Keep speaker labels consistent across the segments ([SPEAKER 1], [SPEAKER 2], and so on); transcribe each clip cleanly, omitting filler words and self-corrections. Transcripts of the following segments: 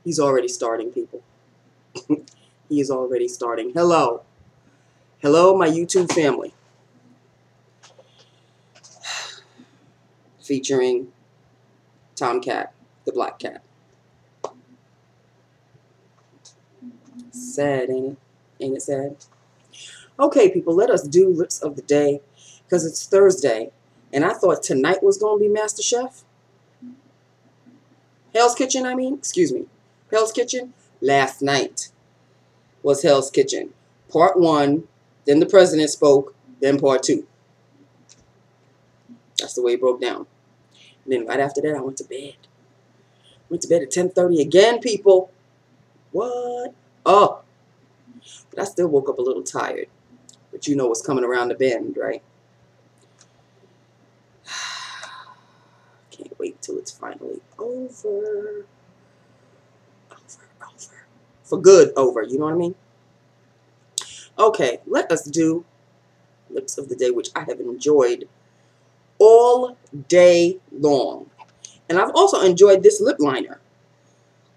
[SPEAKER 1] He's already starting, people. He is already starting. Hello. Hello, my YouTube family. Featuring Tomcat, the black cat. Sad, ain't it? Ain't it sad? Okay, people, let us do lips of the day because it's Thursday. And I thought tonight was going to be Master Chef. Hell's Kitchen, I mean. Excuse me. Hell's Kitchen. Last night was Hell's Kitchen. Part 1, then the president spoke, then part 2. That's the way it broke down. And then right after that, I went to bed. Went to bed at 10:30 again, people. What? Oh. But I still woke up a little tired. But you know what's coming around the bend, right? Can't wait till it's finally over. Over. For good, over. You know what I mean? Okay, let us do lips of the day, which I have enjoyed all day long. And I've also enjoyed this lip liner,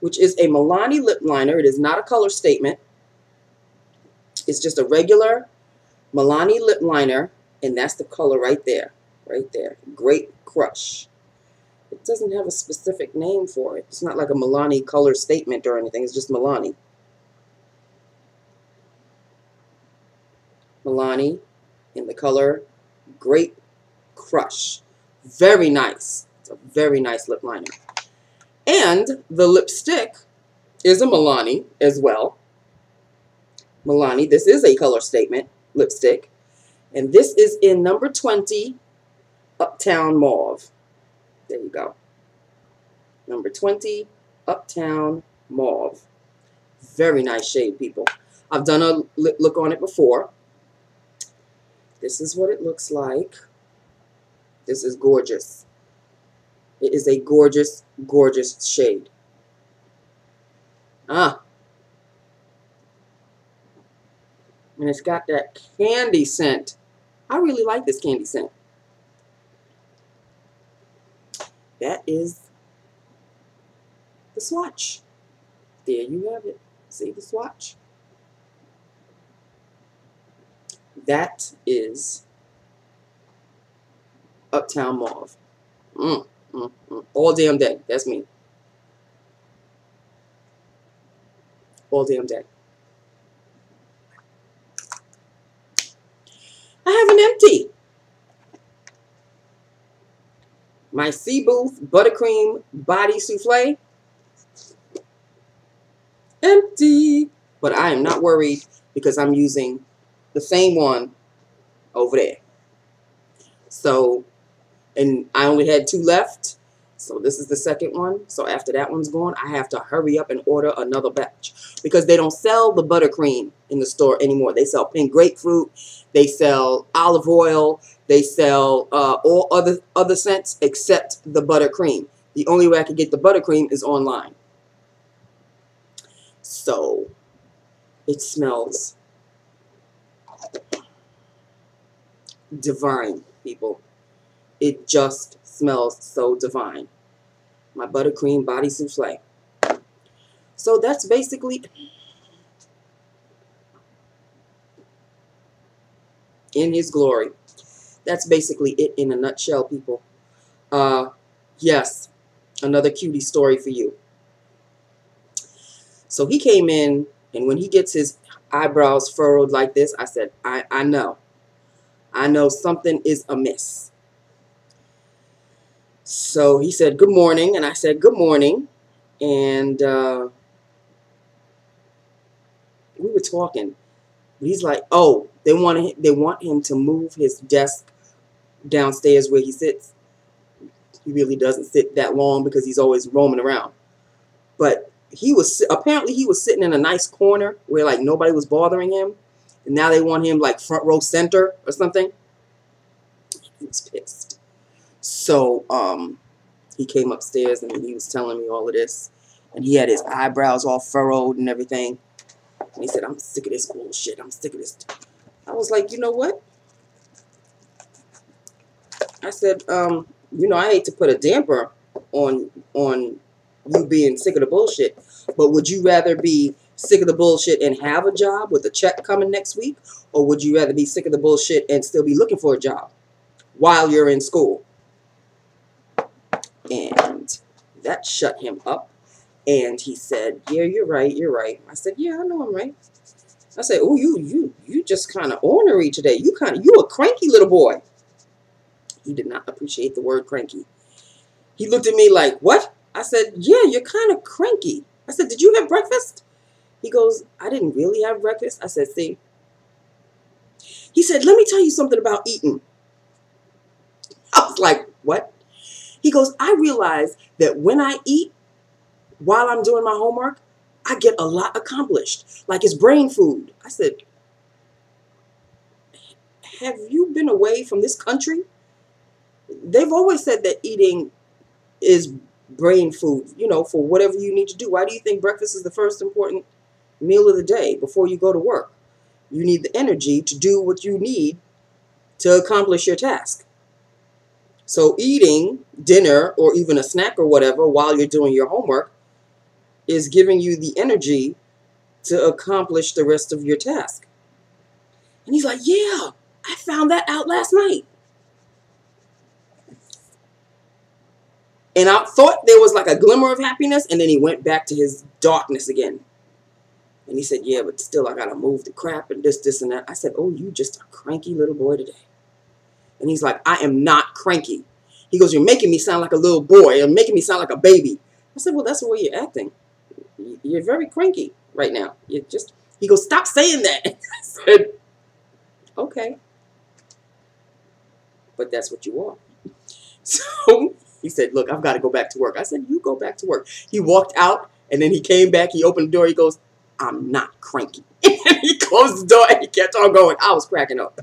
[SPEAKER 1] which is a Milani lip liner. It is not a color statement. It's just a regular Milani lip liner, and that's the color right there. Right there. Great Crush. It doesn't have a specific name for it. It's not like a Milani color statement or anything. It's just Milani. Milani in the color Great Crush. Very nice. It's a very nice lip liner. And the lipstick is a Milani as well. Milani, this is a color statement lipstick. And this is in number 20, Uptown Mauve. There you go. Number 20, Uptown Mauve. Very nice shade, people. I've done a lip look on it before. This is what it looks like. This is gorgeous. It is a gorgeous, gorgeous shade. And it's got that candy scent. I really like this candy scent. That is the swatch. There you have it. See the swatch? That is Uptown Mauve. All damn day. That's me. All damn day. I have an empty. My Sea Booth Buttercream Body Souffle. Empty. But I am not worried because I'm using the same one over there. So, and I only had 2 left. So this is the second one. So after that one's gone, I have to hurry up and order another batch. Because they don't sell the buttercream in the store anymore. They sell pink grapefruit. They sell olive oil. They sell all other scents except the buttercream. The only way I can get the buttercream is online. So it smells divine, people. It just smells so divine. My buttercream body souffle. So that's basically in his glory. That's basically it in a nutshell, people. Yes, another cutie story for you. So he came in, and when he gets his eyebrows furrowed like this, I said, I know. I know something is amiss. So he said, good morning. And I said, good morning. And we were talking. He's like, oh, they want him to move his desk downstairs where he sits. He really doesn't sit that long because he's always roaming around. But apparently he was sitting in a nice corner where like nobody was bothering him. And now they want him like front row center or something. He was pissed. So he came upstairs and he was telling me all of this. And he had his eyebrows all furrowed and everything. And he said, I'm sick of this bullshit. I'm sick of this. I was like, you know what? I said, you know, I hate to put a damper on you being sick of the bullshit. But would you rather be sick of the bullshit and have a job with a check coming next week? Or would you rather be sick of the bullshit and still be looking for a job while you're in school? And that shut him up. And he said, yeah, you're right, you're right. I said, yeah, I know I'm right. I said, oh, you just kind of ornery today. You a cranky little boy. He did not appreciate the word cranky. He looked at me like, what? I said, yeah, you're kind of cranky. I said, did you have breakfast? He goes, I didn't really have breakfast. I said, see. He said, let me tell you something about eating. I was like, what? He goes, I realize that when I eat while I'm doing my homework, I get a lot accomplished. Like it's brain food. I said, have you been away from this country? They've always said that eating is brain food, you know, for whatever you need to do. Why do you think breakfast is the first important meal of the day before you go to work? You need the energy to do what you need to accomplish your task. So eating dinner or even a snack or whatever while you're doing your homework is giving you the energy to accomplish the rest of your task. And he's like, yeah, I found that out last night. And I thought there was like a glimmer of happiness, and then he went back to his darkness again. And he said, yeah, but still I got to move the crap and this, and that. I said, oh, you just a cranky little boy today. And he's like, I am not cranky. He goes, you're making me sound like a little boy. You're making me sound like a baby. I said, well, that's the way you're acting. You're very cranky right now. He goes, stop saying that. I said, okay. But that's what you are. So he said, look, I've got to go back to work. I said, you go back to work. He walked out, and then he came back. He opened the door. He goes, I'm not cranky. And he closed the door, and he kept on going. I was cracking up.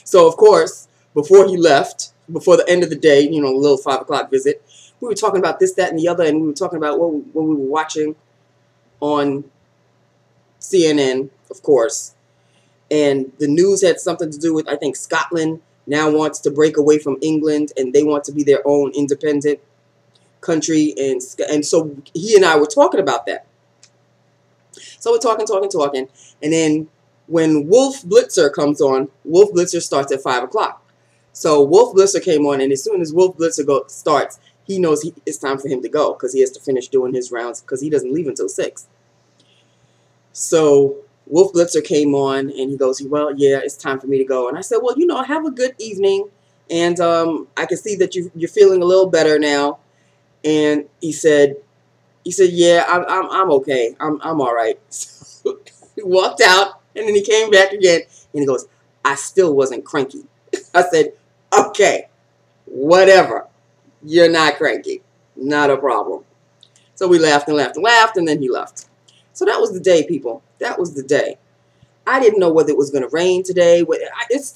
[SPEAKER 1] So, of course, before he left, before the end of the day, you know, a little 5 o'clock visit, we were talking about this, that, and the other, and we were talking about what we were watching on CNN, of course. And the news had something to do with, I think, Scotland now wants to break away from England, and they want to be their own independent country. And so he and I were talking about that. So we're talking. And then when Wolf Blitzer comes on, Wolf Blitzer starts at 5 o'clock. So Wolf Blitzer came on, and as soon as Wolf Blitzer starts, he knows it's time for him to go because he has to finish doing his rounds because he doesn't leave until 6. So Wolf Blitzer came on, and he goes, well, yeah, it's time for me to go. And I said, well, you know, have a good evening. And I can see that you're feeling a little better now. And he said, yeah, I'm okay. I'm all right. So he walked out, and then he came back again, and he goes, I still wasn't cranky. I said, okay, whatever. You're not cranky. Not a problem. So we laughed and laughed and laughed, and then he left. So that was the day, people. That was the day. I didn't know whether it was going to rain today. It's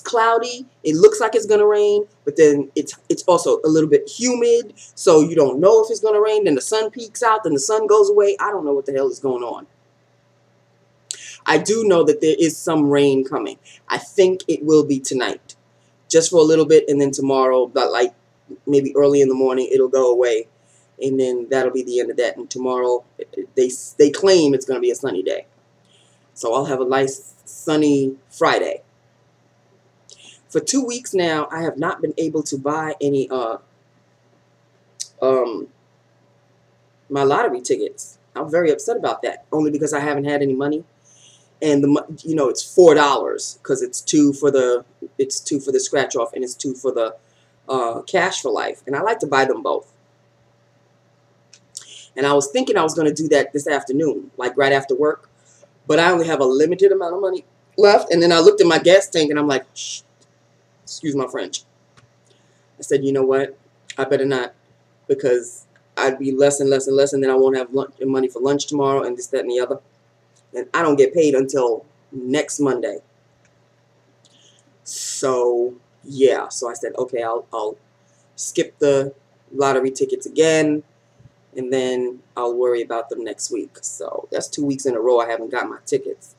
[SPEAKER 1] cloudy. It looks like it's going to rain, but then it's also a little bit humid, so you don't know if it's going to rain. Then the sun peeks out, then the sun goes away. I don't know what the hell is going on. I do know that there is some rain coming. I think it will be tonight, just for a little bit, and then tomorrow, but like maybe early in the morning, it'll go away, and then that'll be the end of that. And tomorrow, they claim it's going to be a sunny day, so I'll have a nice sunny Friday. For 2 weeks now, I have not been able to buy any my lottery tickets. I'm very upset about that, only because I haven't had any money. And it's $4 because it's two for the scratch off, and it's 2 for the cash for life. And I like to buy them both. And I was thinking I was going to do that this afternoon, like right after work. But I only have a limited amount of money left. And then I looked at my gas tank, and I'm like, shh, excuse my French. I said, you know what? I better not, because I'd be less and less and less, and then I won't have money for lunch tomorrow, and this, that, and the other. And I don't get paid until next Monday. So, yeah. So I said, okay, I'll skip the lottery tickets again, and then I'll worry about them next week. So that's 2 weeks in a row I haven't got my tickets.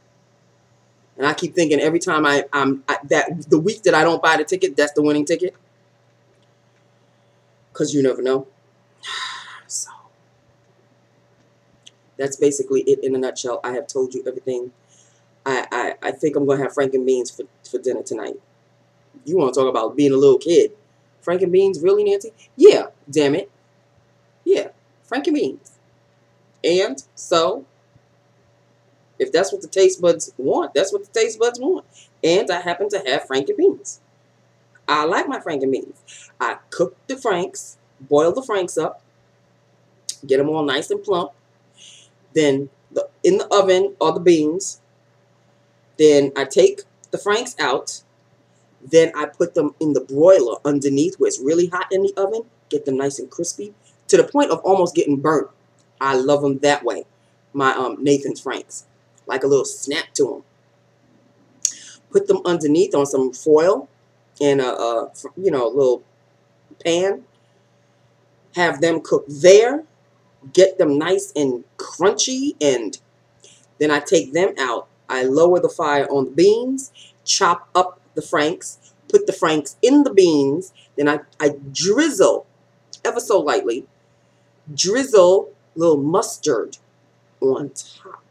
[SPEAKER 1] And I keep thinking every time that the week that I don't buy the ticket, that's the winning ticket. because you never know. So that's basically it in a nutshell. I have told you everything. I think I'm going to have frankenbeans for dinner tonight. You want to talk about being a little kid. Frankenbeans? Really, Nancy? Yeah, damn it. Yeah, frankenbeans. And so, if that's what the taste buds want, that's what the taste buds want. And I happen to have frankenbeans. I like my frankenbeans. I cook the franks, boil the franks up, get them all nice and plump. Then in the oven are the beans. Then I take the franks out. Then I put them in the broiler underneath where it's really hot in the oven. Get them nice and crispy to the point of almost getting burnt. I love them that way. My Nathan's franks. Like a little snap to them. Put them underneath on some foil in a little pan. Have them cook there. Get them nice and crunchy, and then I take them out. I lower the fire on the beans, chop up the franks, put the franks in the beans, then I drizzle, ever so lightly, drizzle a little mustard on top.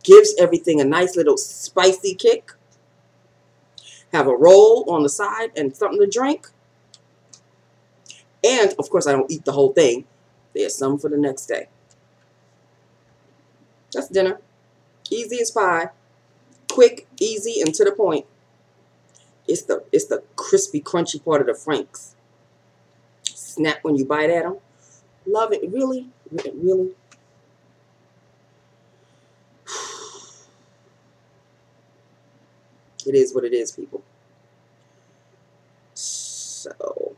[SPEAKER 1] Gives everything a nice little spicy kick. Have a roll on the side and something to drink. And, of course, I don't eat the whole thing. There's some for the next day. That's dinner. Easy as pie. Quick, easy, and to the point. It's the crispy, crunchy part of the franks. Snap when you bite at them. Love it. Really? Really? It is what it is, people. So,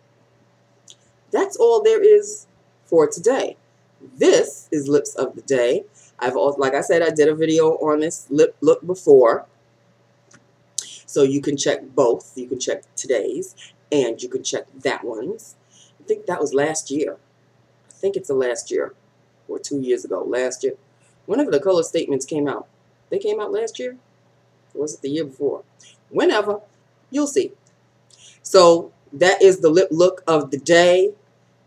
[SPEAKER 1] that's all there is for today. This is Lips of the Day. I've also, like I said, I did a video on this lip look before. So you can check both. You can check today's and you can check that one's. I think that was last year. I think it's the last year or 2 years ago. Last year. Whenever the color statements came out. They came out last year? Or was it the year before? Whenever. You'll see. So that is the lip look of the day.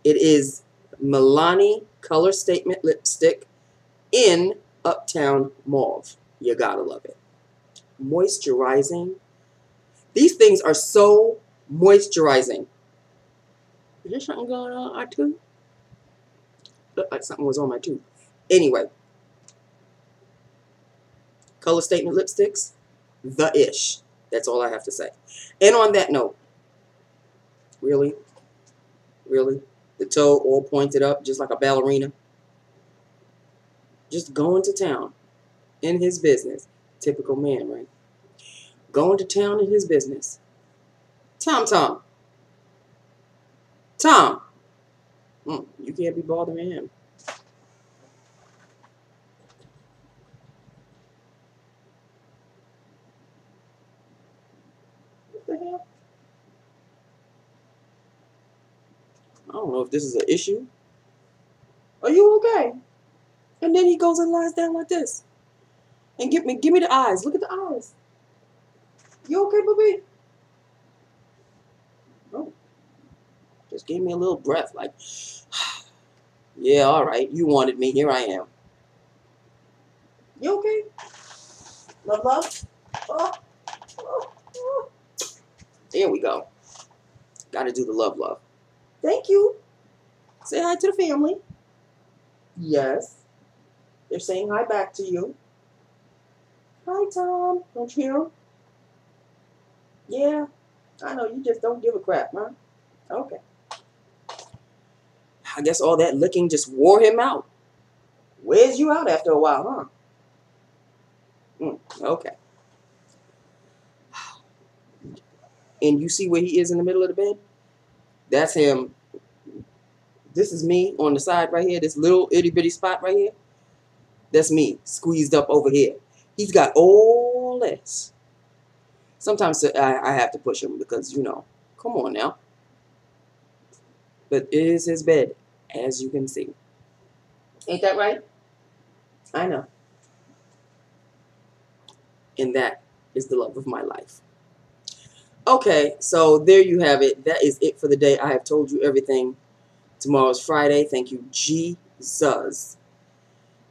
[SPEAKER 1] It is Milani Color Statement Lipstick in Uptown Mauve. You gotta love it. Moisturizing. These things are so moisturizing. Is there something going on our tooth? Looked like something was on my tooth. Anyway. Color Statement Lipsticks. The ish. That's all I have to say. And on that note. Really? Really? The toe all pointed up just like a ballerina. Just going to town in his business. Typical man, right? Going to town in his business. Tom. You can't be bothering him. What the hell? I don't know if this is an issue. Are you okay? And then he goes and lies down like this. And give me the eyes. Look at the eyes. You okay, baby? Oh. Just gave me a little breath. Like, yeah, all right. You wanted me. Here I am. You okay? Love? Oh. There we go. Got to do the love. Thank you. Say hi to the family. Yes. They're saying hi back to you. Hi, Tom. Don't you hear him? Yeah. I know. You just don't give a crap, huh? Okay. I guess all that licking just wore him out. Wears you out after a while, huh? Okay. And you see where he is in the middle of the bed? That's him. This is me on the side right here. This little itty bitty spot right here. That's me squeezed up over here. He's got all this. Sometimes I have to push him because, you know, come on now. But it is his bed, as you can see. Ain't that right? I know. And that is the love of my life. Okay, so there you have it. That is it for the day. I have told you everything Tomorrow's Friday. Thank you, Jesus.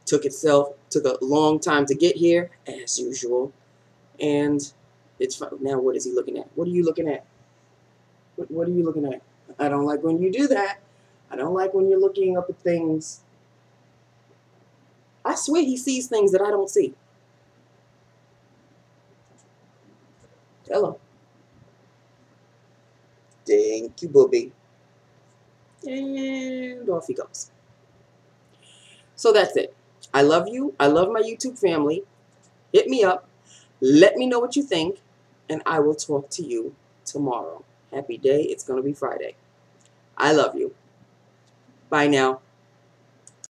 [SPEAKER 1] Took a long time to get here, as usual. And it's fun. Now what is he looking at? What are you looking at? What are you looking at? I don't like when you do that. I don't like when you're looking up at things. I swear he sees things that I don't see. Hello. Thank you, booby. And off he goes. So that's it. I love you. I love my YouTube family. Hit me up. Let me know what you think. And I will talk to you tomorrow. Happy day. It's going to be Friday. I love you. Bye now.